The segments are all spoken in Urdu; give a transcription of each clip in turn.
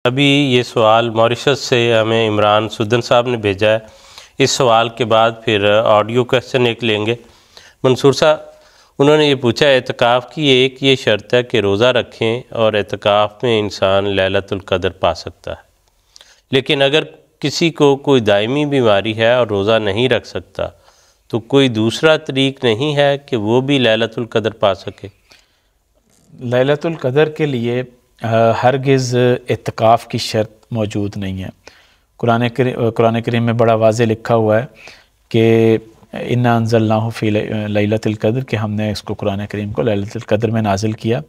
ابھی یہ سوال موریشس سے ہمیں عمران سدن صاحب نے بھیجا ہے. اس سوال کے بعد پھر آڈیو کویسچن ایک لیں گے. منصور صاحب انہوں نے یہ پوچھا، اعتکاف کی ایک یہ شرط ہے کہ روزہ رکھیں اور اعتکاف میں انسان لیلۃ القدر پا سکتا ہے، لیکن اگر کسی کو کوئی دائمی بیماری ہے اور روزہ نہیں رکھ سکتا تو کوئی دوسرا طریق نہیں ہے کہ وہ بھی لیلۃ القدر پا سکے؟ لیلۃ القدر کے لیے ہرگز اعتکاف کی شرط موجود نہیں ہے. قرآن کریم میں بڑا واضح لکھا ہوا ہے کہ انا انزلناہ فی لیلۃ القدر، کہ ہم نے اس کو قرآن کریم کو لیلۃ القدر میں نازل کیا.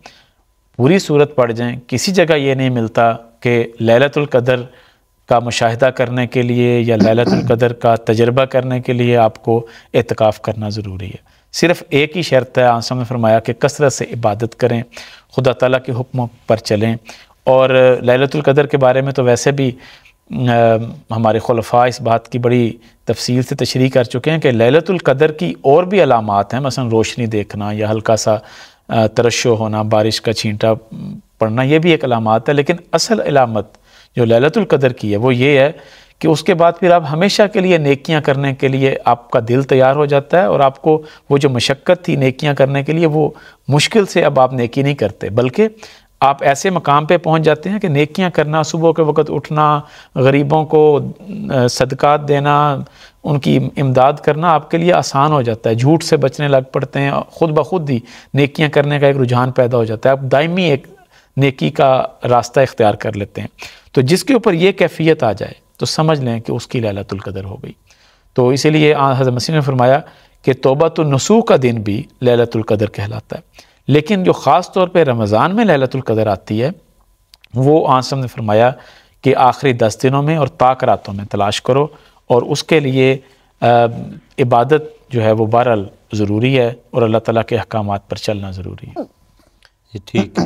پوری صورت پڑھ جائیں، کسی جگہ یہ نہیں ملتا کہ لیلۃ القدر کا مشاہدہ کرنے کے لیے یا لیلۃ القدر کا تجربہ کرنے کے لیے آپ کو اعتکاف کرنا ضروری ہے. صرف ایک ہی شرط ہے، آنسا نے فرمایا کہ کثرت سے عبادت کریں، خدا تعالیٰ کے حکموں پر چلیں. اور لیلۃ القدر کے بارے میں تو ویسے بھی ہمارے خلفاء اس بات کی بڑی تفصیل سے تشریح کر چکے ہیں کہ لیلۃ القدر کی اور بھی علامات ہیں، مثلا روشنی دیکھنا یا ہلکا سا ترشح ہونا، بارش کا چھینٹا پڑنا، یہ بھی ایک علامات ہے. لیکن اصل علامت جو لیلۃ القدر کی ہے وہ یہ ہے کہ اس کے بعد پھر آپ ہمیشہ کے لیے نیکیاں کرنے کے لیے آپ کا دل تیار ہو جاتا ہے، اور آپ کو وہ جو مشقت تھی نیکیاں کرنے کے لیے وہ مشکل سے اب آپ نیکی نہیں کرتے، بلکہ آپ ایسے مقام پہ پہنچ جاتے ہیں کہ نیکیاں کرنا، صبح کے وقت اٹھنا، غریبوں کو صدقات دینا، ان کی امداد کرنا آپ کے لیے آسان ہو جاتا ہے. جھوٹ سے بچنے لگ پڑتے ہیں، خود بخود ہی نیکیاں کرنے کا ایک رجحان پیدا ہو جاتا ہے، آپ دائمی ایک نیکی کا راستہ اختیار کر لیتے ہیں. تو جس کے اوپر یہ کیفیت آ جائے تو سمجھ لیں کہ اس کی لیلۃ القدر ہو گئی. تو اسی لیے حضرت مسیح نے فرمایا کہ توبۃ النصوح کا دن بھی لیلۃ القدر کہلاتا ہے. لیکن جو خاص طور پہ رمضان میں لیلۃ القدر آتی ہے وہ آنسا نے فرمایا کہ آخری 10 دنوں میں اور طاق راتوں میں تلاش کرو، اور اس کے لیے عبادت جو ہے وہ بہرحال ضروری ہے، اور اللہ تعالیٰ کے احکامات پر چلنا ضروری ہے. ٹھیک ہے.